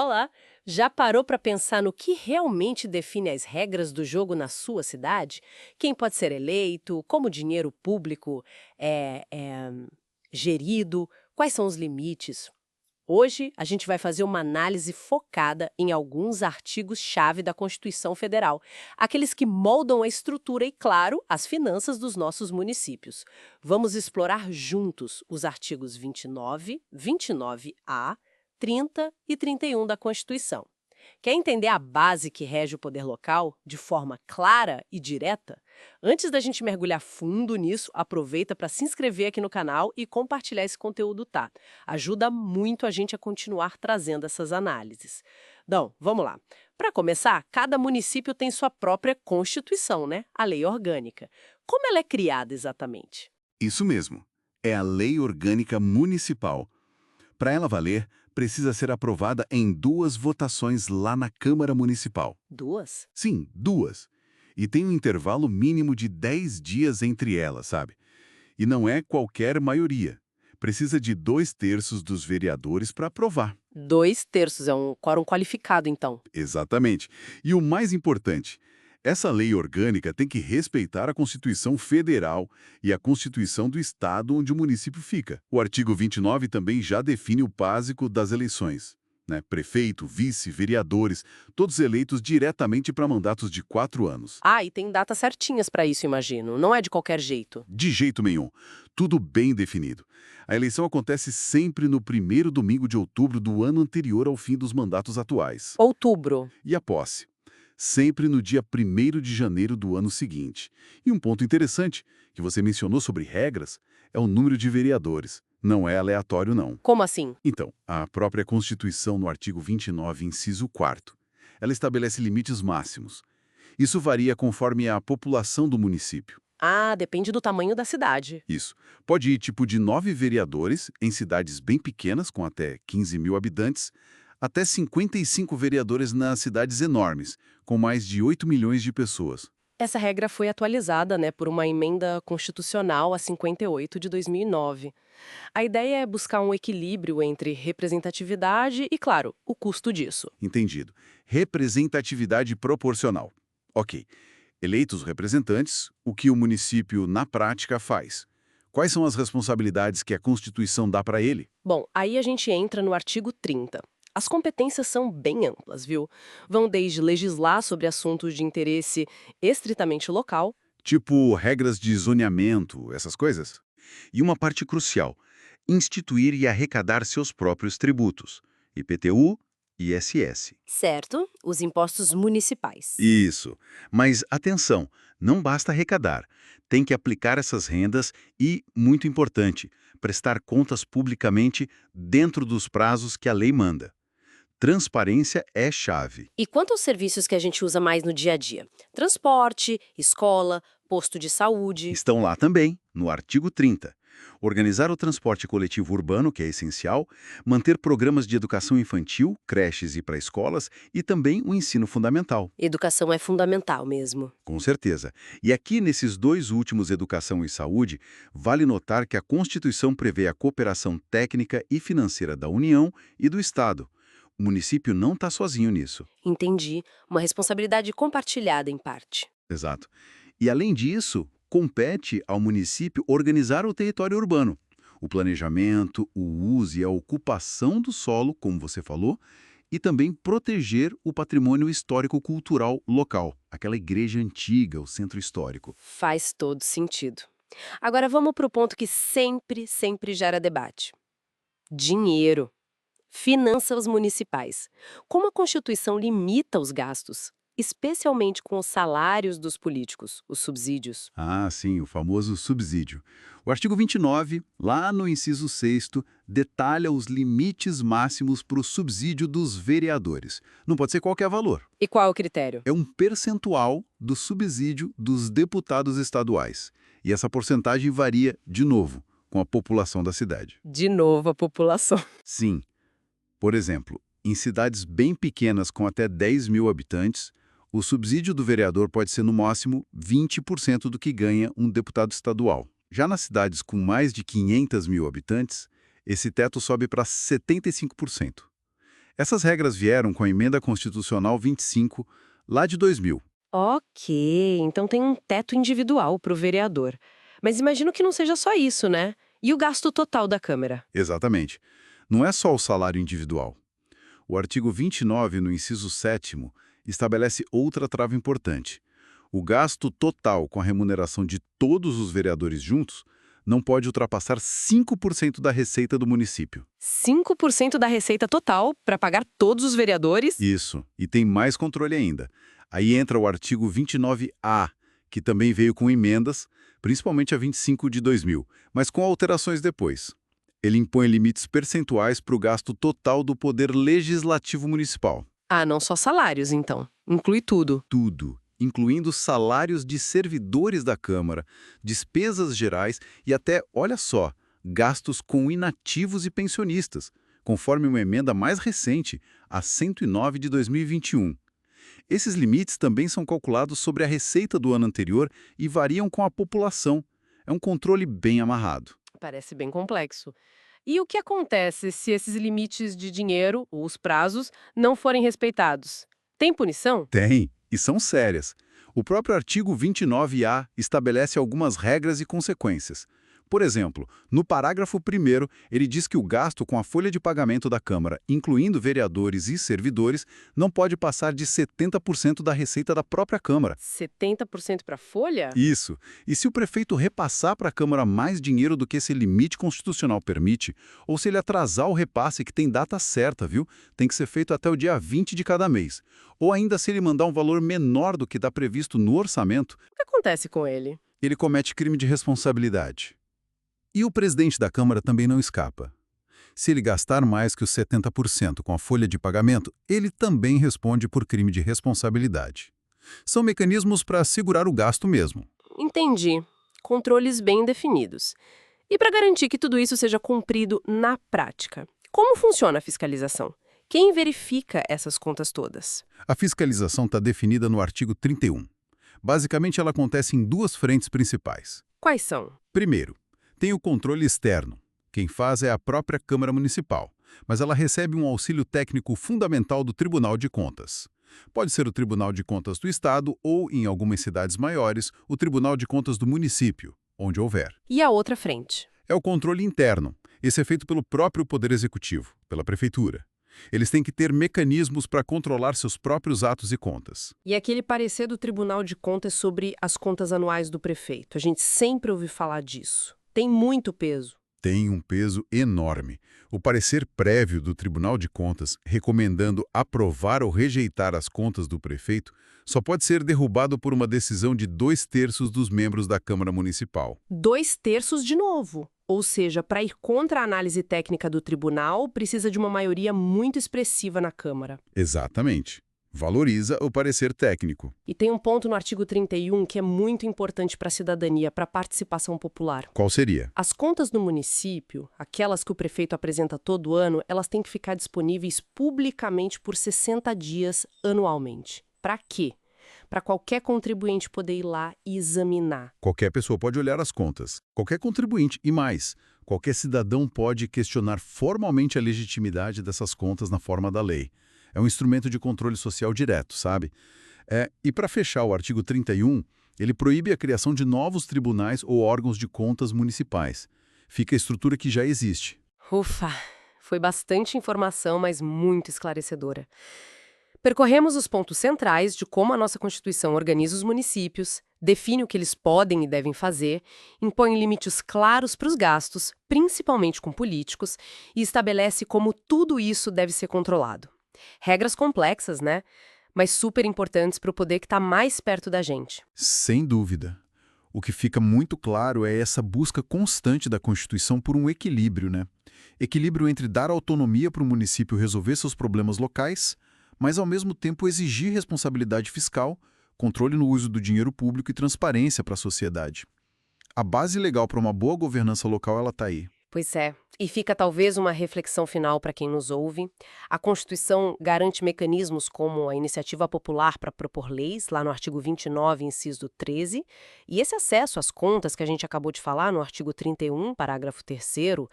Olá! Já parou para pensar no que realmente define as regras do jogo na sua cidade? Quem pode ser eleito? Como o dinheiro público é gerido? Quais são os limites? Hoje, a gente vai fazer uma análise focada em alguns artigos-chave da Constituição Federal, aqueles que moldam a estrutura e, claro, as finanças dos nossos municípios. Vamos explorar juntos os artigos 29, 29A, 30 e 31 da Constituição. Quer entender a base que rege o poder local de forma clara e direta? Antes da gente mergulhar fundo nisso, aproveita para se inscrever aqui no canal e compartilhar esse conteúdo, tá? Ajuda muito a gente a continuar trazendo essas análises. Então, vamos lá. Para começar, cada município tem sua própria Constituição, né? A lei orgânica. Como ela é criada exatamente? Isso mesmo. É a Lei Orgânica Municipal. Para ela valer, precisa ser aprovada em 2 votações lá na Câmara Municipal. Duas? Sim, 2. E tem um intervalo mínimo de 10 dias entre elas, sabe? E não é qualquer maioria. Precisa de 2/3 dos vereadores para aprovar. 2/3 é um quórum qualificado, então. Exatamente. E o mais importante, essa lei orgânica tem que respeitar a Constituição Federal e a Constituição do Estado onde o município fica. O artigo 29 também já define o básico das eleições, né? Prefeito, vice, vereadores, todos eleitos diretamente para mandatos de 4 anos. Ah, e tem datas certinhas para isso, imagino. Não é de qualquer jeito. De jeito nenhum. Tudo bem definido. A eleição acontece sempre no primeiro domingo de outubro do ano anterior ao fim dos mandatos atuais. Outubro. E a posse? Sempre no dia 1º de janeiro do ano seguinte. E um ponto interessante, que você mencionou sobre regras, é o número de vereadores. Não é aleatório, não. Como assim? Então, a própria Constituição, no artigo 29, inciso 4º, ela estabelece limites máximos. Isso varia conforme a população do município. Ah, depende do tamanho da cidade. Isso. Pode ir tipo de 9 vereadores em cidades bem pequenas, com até 15 mil habitantes, até 55 vereadores nas cidades enormes, com mais de 8 milhões de pessoas. Essa regra foi atualizada, né, por uma emenda constitucional a 58 de 2009. A ideia é buscar um equilíbrio entre representatividade e, claro, o custo disso. Entendido. Representatividade proporcional. Ok. Eleitos os representantes, o que o município, na prática, faz? Quais são as responsabilidades que a Constituição dá para ele? Bom, aí a gente entra no artigo 30. As competências são bem amplas, viu? Vão desde legislar sobre assuntos de interesse estritamente local. Tipo regras de zoneamento, essas coisas? E uma parte crucial, instituir e arrecadar seus próprios tributos, IPTU e ISS. Certo, os impostos municipais. Isso. Mas atenção, não basta arrecadar. Tem que aplicar essas rendas e, muito importante, prestar contas publicamente dentro dos prazos que a lei manda. Transparência é chave. E quanto aos serviços que a gente usa mais no dia a dia? Transporte, escola, posto de saúde. Estão lá também, no artigo 30. Organizar o transporte coletivo urbano, que é essencial, manter programas de educação infantil, creches e pré-escolas e também o ensino fundamental. Educação é fundamental mesmo. Com certeza. E aqui, nesses 2 últimos, educação e saúde, vale notar que a Constituição prevê a cooperação técnica e financeira da União e do Estado. O município não está sozinho nisso. Entendi. Uma responsabilidade compartilhada em parte. Exato. E, além disso, compete ao município organizar o território urbano. O planejamento, o uso e a ocupação do solo, como você falou, e também proteger o patrimônio histórico-cultural local, aquela igreja antiga, o centro histórico. Faz todo sentido. Agora vamos para o ponto que sempre gera debate. Dinheiro. Finanças municipais. Como a Constituição limita os gastos, especialmente com os salários dos políticos, os subsídios? Ah, sim, o famoso subsídio. O artigo 29, lá no inciso 6º, detalha os limites máximos para o subsídio dos vereadores. Não pode ser qualquer valor. E qual é o critério? É um percentual do subsídio dos deputados estaduais. E essa porcentagem varia, de novo, com a população da cidade. De novo, a população. Sim. Por exemplo, em cidades bem pequenas com até 10 mil habitantes, o subsídio do vereador pode ser no máximo 20% do que ganha um deputado estadual. Já nas cidades com mais de 500 mil habitantes, esse teto sobe para 75%. Essas regras vieram com a Emenda Constitucional 25, lá de 2000. Ok, então tem um teto individual para o vereador. Mas imagino que não seja só isso, né? E o gasto total da Câmara? Exatamente. Não é só o salário individual. O artigo 29, no inciso 7º, estabelece outra trava importante. O gasto total com a remuneração de todos os vereadores juntos não pode ultrapassar 5% da receita do município. 5% da receita total para pagar todos os vereadores? Isso. E tem mais controle ainda. Aí entra o artigo 29A, que também veio com emendas, principalmente a 25 de 2000, mas com alterações depois. Ele impõe limites percentuais para o gasto total do poder legislativo municipal. Ah, não só salários, então. Inclui tudo. Tudo, incluindo salários de servidores da Câmara, despesas gerais e até, olha só, gastos com inativos e pensionistas, conforme uma emenda mais recente, a 109 de 2021. Esses limites também são calculados sobre a receita do ano anterior e variam com a população. É um controle bem amarrado. Parece bem complexo. E o que acontece se esses limites de dinheiro, ou os prazos, não forem respeitados? Tem punição? Tem, e são sérias. O próprio artigo 29A estabelece algumas regras e consequências. Por exemplo, no parágrafo 1º, ele diz que o gasto com a folha de pagamento da Câmara, incluindo vereadores e servidores, não pode passar de 70% da receita da própria Câmara. 70% para folha? Isso. E se o prefeito repassar para a Câmara mais dinheiro do que esse limite constitucional permite, ou se ele atrasar o repasse, que tem data certa, viu? Tem que ser feito até o dia 20 de cada mês. Ou ainda se ele mandar um valor menor do que está previsto no orçamento, O que acontece com ele? ele comete crime de responsabilidade. E o presidente da Câmara também não escapa. Se ele gastar mais que os 70% com a folha de pagamento, ele também responde por crime de responsabilidade. São mecanismos para segurar o gasto mesmo. Entendi. Controles bem definidos. E para garantir que tudo isso seja cumprido na prática, como funciona a fiscalização? Quem verifica essas contas todas? A fiscalização está definida no artigo 31. Basicamente, ela acontece em duas frentes principais. Quais são? Primeiro, tem o controle externo. Quem faz é a própria Câmara Municipal, mas ela recebe um auxílio técnico fundamental do Tribunal de Contas. Pode ser o Tribunal de Contas do Estado ou, em algumas cidades maiores, o Tribunal de Contas do município, onde houver. E a outra frente? É o controle interno. Esse é feito pelo próprio Poder Executivo, pela Prefeitura. Eles têm que ter mecanismos para controlar seus próprios atos e contas. E aquele parecer do Tribunal de Contas sobre as contas anuais do prefeito? A gente sempre ouve falar disso. Tem muito peso. Tem um peso enorme. O parecer prévio do Tribunal de Contas, recomendando aprovar ou rejeitar as contas do prefeito, só pode ser derrubado por uma decisão de 2/3 dos membros da Câmara Municipal. 2/3 de novo. Ou seja, para ir contra a análise técnica do tribunal, precisa de uma maioria muito expressiva na Câmara. Exatamente. Valoriza o parecer técnico. E tem um ponto no artigo 31 que é muito importante para a cidadania, para a participação popular. Qual seria? As contas do município, aquelas que o prefeito apresenta todo ano, elas têm que ficar disponíveis publicamente por 60 dias anualmente. Para quê? Para qualquer contribuinte poder ir lá e examinar. Qualquer pessoa pode olhar as contas. Qualquer contribuinte e mais. Qualquer cidadão pode questionar formalmente a legitimidade dessas contas na forma da lei. É um instrumento de controle social direto, sabe? E para fechar o artigo 31, ele proíbe a criação de novos tribunais ou órgãos de contas municipais. Fica a estrutura que já existe. Ufa, foi bastante informação, mas muito esclarecedora. Percorremos os pontos centrais de como a nossa Constituição organiza os municípios, define o que eles podem e devem fazer, impõe limites claros para os gastos, principalmente com políticos, e estabelece como tudo isso deve ser controlado. Regras complexas, né? Mas super importantes para o poder que está mais perto da gente. Sem dúvida. O que fica muito claro é essa busca constante da Constituição por um equilíbrio, né? Equilíbrio entre dar autonomia para o município resolver seus problemas locais, mas ao mesmo tempo exigir responsabilidade fiscal, controle no uso do dinheiro público e transparência para a sociedade. A base legal para uma boa governança local, ela está aí. Pois é. E fica talvez uma reflexão final para quem nos ouve. A Constituição garante mecanismos como a iniciativa popular para propor leis, lá no artigo 29, inciso 13, e esse acesso às contas que a gente acabou de falar no artigo 31, parágrafo 3º,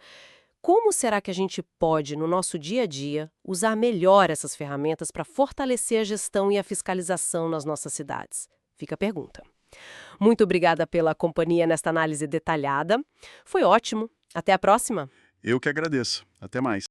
Como será que a gente pode, no nosso dia a dia, usar melhor essas ferramentas para fortalecer a gestão e a fiscalização nas nossas cidades? Fica a pergunta. Muito obrigada pela companhia nesta análise detalhada. Foi ótimo. Até a próxima! Eu que agradeço. Até mais.